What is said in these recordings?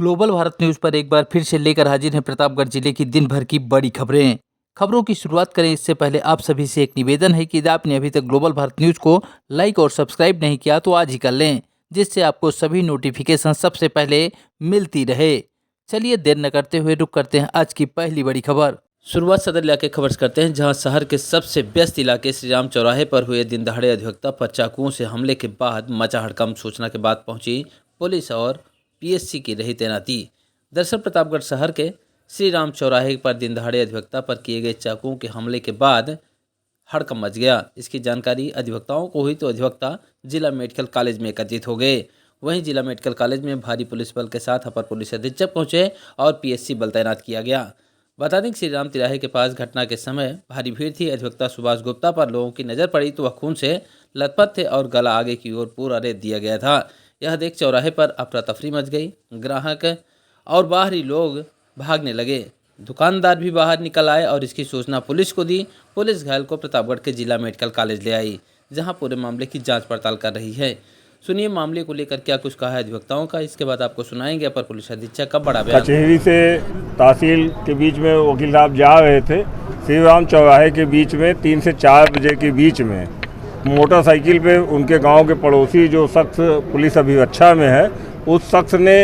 Global Bharat news पर एक बार फिर से लेकर हाजिर हैं प्रतापगढ़ जिले की दिन भर की बड़ी खबरें। खबरों की शुरुआत करें इससे पहले आप सभी से एक निवेदन है कि यदि आपने अभी तक ग्लोबल भारत न्यूज को लाइक और सब्सक्राइब नहीं किया तो आज ही कर लें, जिससे आपको सभी नोटिफिकेशन सबसे पहले मिलती रहे। चलिए देर न करते हुए रुक करते हैं आज की पहली बड़ी खबर। शुरुआत सदर इलाके खबर से करते हैं, जहां शहर के सबसे व्यस्त इलाके श्री राम चौराहे पर हुए दिन दहाड़े अधिवक्ता पर चाकुओं से हमले के बाद मचा हड़कंप। सूचना के बाद पहुंची पुलिस और पीएससी की रही तैनाती। दरअसल प्रतापगढ़ शहर के श्री राम चौराहे पर दिन दहाड़े अधिवक्ता पर किए गए चाकुओं के हमले के बाद हड़कंप मच गया। इसकी जानकारी अधिवक्ताओं को हुई तो अधिवक्ता जिला मेडिकल कॉलेज में एकत्रित हो गए। वहीं जिला मेडिकल कॉलेज में भारी पुलिस बल के साथ अपर पुलिस अधीक्षक पहुंचे और पीएससी बल तैनात किया गया। बता दें कि श्री राम तिराहे के पास घटना के समय भारी भीड़ थी। अधिवक्ता सुभाष गुप्ता पर लोगों की नज़र पड़ी तो वह खून से लथपथ थे और गला आगे की ओर पूरा रेत दिया गया था। यह देख चौराहे पर अफरा तफरी मच गई। ग्राहक और बाहरी लोग भागने लगे। दुकानदार भी बाहर निकल आए और इसकी सूचना पुलिस को दी। पुलिस घायल को प्रतापगढ़ के जिला मेडिकल कॉलेज ले आई, जहां पूरे मामले की जांच पड़ताल कर रही है। सुनिए मामले को लेकर क्या कुछ कहा है अधिवक्ताओं का। इसके बाद आपको सुनाएंगे अपर पुलिस अधीक्षक का बड़ा बयान। कचहरी से तहसील के बीच में वकील साहब जा रहे थे। श्री राम चौराहे के बीच में 3 से 4 बजे के बीच में मोटरसाइकिल पे उनके गांव के पड़ोसी जो शख्स पुलिस अभिरक्षा में है, उस शख्स ने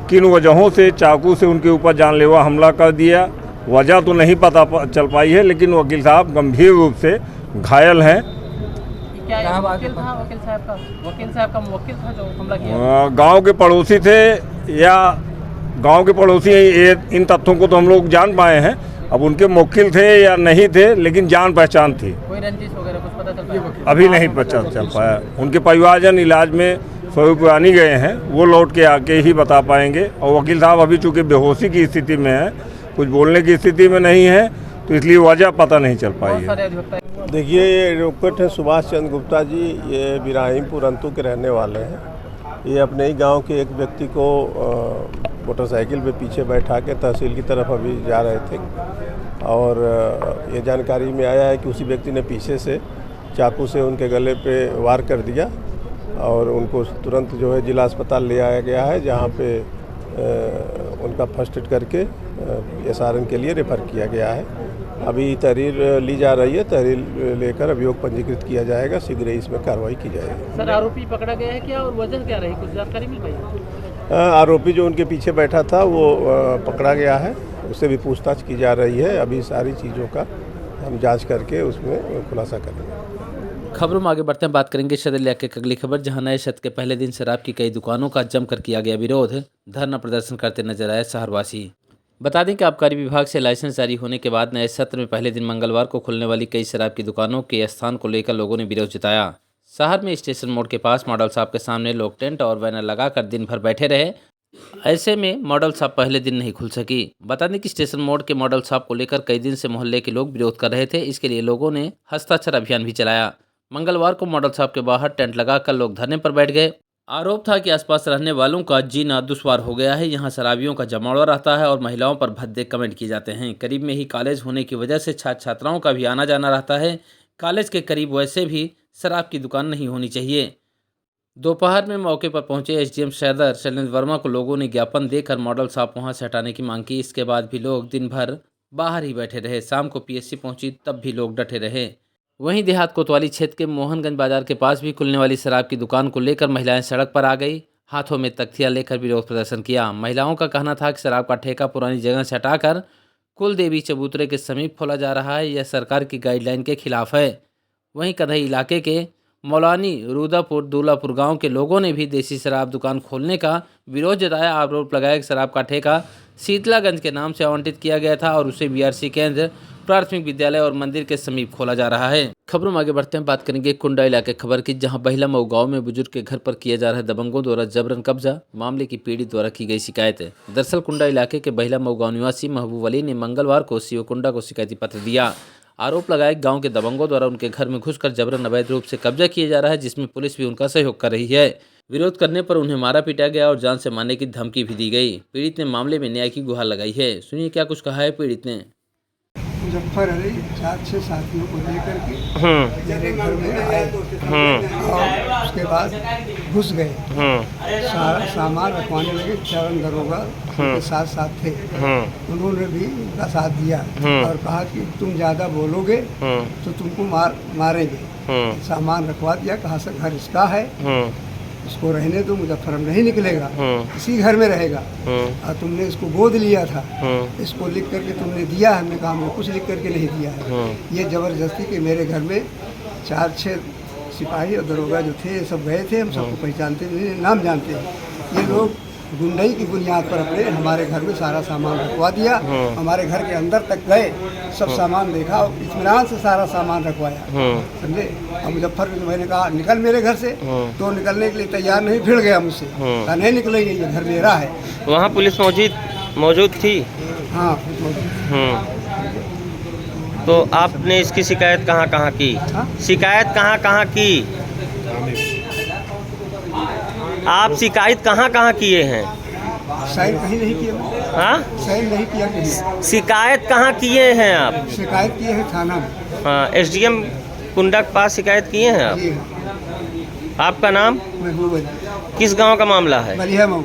किन वजहों से चाकू से उनके ऊपर जानलेवा हमला कर दिया। वजह तो नहीं पता चल पाई है, लेकिन वकील साहब गंभीर रूप से घायल हैं। क्या वकील साहब का मुवक्किल था जो हमला किया? गांव के पड़ोसी थे या गांव के पड़ोसी, इन तथ्यों को तो हम लोग जान पाए हैं। अब उनके मुवक्किल थे या नहीं थे, लेकिन जान पहचान थी। कोई रंजिश वगैरह कुछ पता चल पाया? अभी नहीं पता चल पाया। उनके परिवारजन इलाज में स्वरूपुरानी गए हैं, वो लौट के आके ही बता पाएंगे। और वकील साहब अभी चूँकि बेहोशी की स्थिति में है, कुछ बोलने की स्थिति में नहीं है, तो इसलिए वजह पता नहीं चल पाई है। देखिए, ये एडवोकेट है सुभाष चंद्र गुप्ता जी। ये बिराहिमपुर अंतु के रहने वाले हैं। ये अपने ही गांव के एक व्यक्ति को मोटरसाइकिल पे पीछे बैठा के तहसील की तरफ अभी जा रहे थे और ये जानकारी में आया है कि उसी व्यक्ति ने पीछे से चाकू से उनके गले पे वार कर दिया और उनको तुरंत जो है जिला अस्पताल ले आया गया है, जहाँ पे उनका फर्स्ट एड करके एसआरएन के लिए रेफ़र किया गया है। अभी तहरीर ली जा रही है। तहरीर लेकर अभियोग पंजीकृत किया जाएगा। शीघ्र ही इसमें कार्रवाई की जाएगी। सर, आरोपी पकड़ा गया है क्या और वजह क्या रही, कुछ जानकारी मिल पाई? आरोपी जो उनके पीछे बैठा था वो पकड़ा गया है, उससे भी पूछताछ की जा रही है। अभी सारी चीज़ों का हम जांच करके उसमें खुलासा करेंगे। खबरों में आगे बढ़ते हैं, बात करेंगे सदर इलाके की अगली खबर, जहां नए शत के पहले दिन शराब की कई दुकानों का जमकर किया गया विरोध। धरना प्रदर्शन करते नजर आए शहरवासी। बता दें कि आबकारी विभाग से लाइसेंस जारी होने के बाद नए सत्र में पहले दिन मंगलवार को खुलने वाली कई शराब की दुकानों के स्थान को लेकर लोगों ने विरोध जताया। शहर में स्टेशन मोड़ के पास मॉडल शॉप के सामने लोग टेंट और बैनर लगाकर दिन भर बैठे रहे। ऐसे में मॉडल शॉप पहले दिन नहीं खुल सकी। बता दें कि स्टेशन मोड़ के मॉडल शॉप को लेकर कई दिन से मोहल्ले के लोग विरोध कर रहे थे। इसके लिए लोगों ने हस्ताक्षर अभियान भी चलाया। मंगलवार को मॉडल शॉप के बाहर टेंट लगाकर लोग धरने पर बैठ गए। आरोप था कि आसपास रहने वालों का जीना दुश्वार हो गया है। यहाँ शराबियों का जमावड़ा रहता है और महिलाओं पर भद्दे कमेंट किए जाते हैं। करीब में ही कॉलेज होने की वजह से छात्र छात्राओं का भी आना जाना रहता है। कॉलेज के करीब वैसे भी शराब की दुकान नहीं होनी चाहिए। दोपहर में मौके पर पहुंचे एसडीएम सदर शैलेंद्र वर्मा को लोगों ने ज्ञापन देकर मॉडल शॉप वहां से हटाने की मांग की। इसके बाद भी लोग दिन भर बाहर ही बैठे रहे। शाम को पीएससी पहुंची तब भी लोग डटे रहे। वहीं देहात कोतवाली क्षेत्र के मोहनगंज बाजार के पास भी खुलने वाली शराब की दुकान को लेकर महिलाएं सड़क पर आ गई। हाथों में तख्तियां लेकर विरोध प्रदर्शन किया। महिलाओं का कहना था कि शराब का ठेका पुरानी जगह से हटाकर कुल देवी चबूतरे के समीप खोला जा रहा है। यह सरकार की गाइडलाइन के खिलाफ है। वहीं कन्हई इलाके के मौलानी रूदापुर दूलापुर गांव के लोगों ने भी देसी शराब दुकान खोलने का विरोध जताया। आरोप लगाया कि शराब का ठेका शीतलागंज के नाम से आवंटित किया गया था और उसे बीआरसी केंद्र, प्राथमिक विद्यालय और मंदिर के समीप खोला जा रहा है। खबरों में आगे बढ़ते हैं, बात करेंगे कुंडा इलाके खबर की, जहां बहिला मऊ गांव में बुजुर्ग के घर पर किया जा रहा है दबंगों द्वारा जबरन कब्जा। मामले की पीड़ित द्वारा की गई शिकायत है। दरअसल कुंडा इलाके के बहिला मऊ गांव निवासी महबूब अली ने मंगलवार को सीओ कुंडा को शिकायती पत्र दिया। आरोप लगाया कि गांव के दबंगों द्वारा उनके घर में घुसकर जबरन अवैध रूप से कब्जा किया जा रहा है, जिसमें पुलिस भी उनका सहयोग कर रही है। विरोध करने पर उन्हें मारा पीटा गया और जान से मारने की धमकी भी दी गई। पीड़ित ने मामले में न्याय की गुहार लगाई है। सुनिए क्या कुछ कहा है पीड़ित ने। मुजफ्फर अली 4-6 साथियों को लेकर के मेरे घर में आए और उसके बाद घुस गए। सारा सामान रखवाने लगे। चरण दरोगा उनके साथ साथ थे। उन्होंने भी उनका साथ दिया और कहा कि तुम ज़्यादा बोलोगे तो तुमको मारेंगे। सामान रखवा दिया। कहा सर घर इसका है, इसको रहने दो, मुजफ्फर नहीं निकलेगा, इसी घर में रहेगा। और तुमने इसको गोद लिया था, इसको लिख करके तुमने दिया है। हमने कहा हमने कुछ लिख करके नहीं दिया है। ये ज़बरदस्ती के मेरे घर में 4-6 सिपाही और दरोगा जो थे सब गए थे। हम सबको पहचानते नहीं, नाम जानते हैं। ये लोग गुंडई की बुनियाद पर अपने हमारे घर में सारा सामान रखवा दिया। हमारे घर के अंदर तक गए, सब सामान देखा, इत्मीनान से सारा सामान रखवाया, समझे। और मुजफ्फर को मैंने कहा निकल मेरे घर से, तो निकलने के लिए तैयार नहीं, भिड़ गया मुझसे। कहा नहीं निकलेंगे, ये घर मेरा है। वहाँ पुलिस मौजूद थी? हाँ। तो आपने इसकी शिकायत कहाँ की? शिकायत कहाँ की? आप शिकायत कहाँ किए हैं? साइन कहीं नहीं किया। हाँ, साइन नहीं किया कहीं। शिकायत कहाँ किए हैं आप? शिकायत किए हैं थाना में। हाँ, SDM कुंडा के पास शिकायत किए हैं आप? जी हाँ। आपका नाम? महबूब अली। किस गांव का मामला है? बलिया मऊ।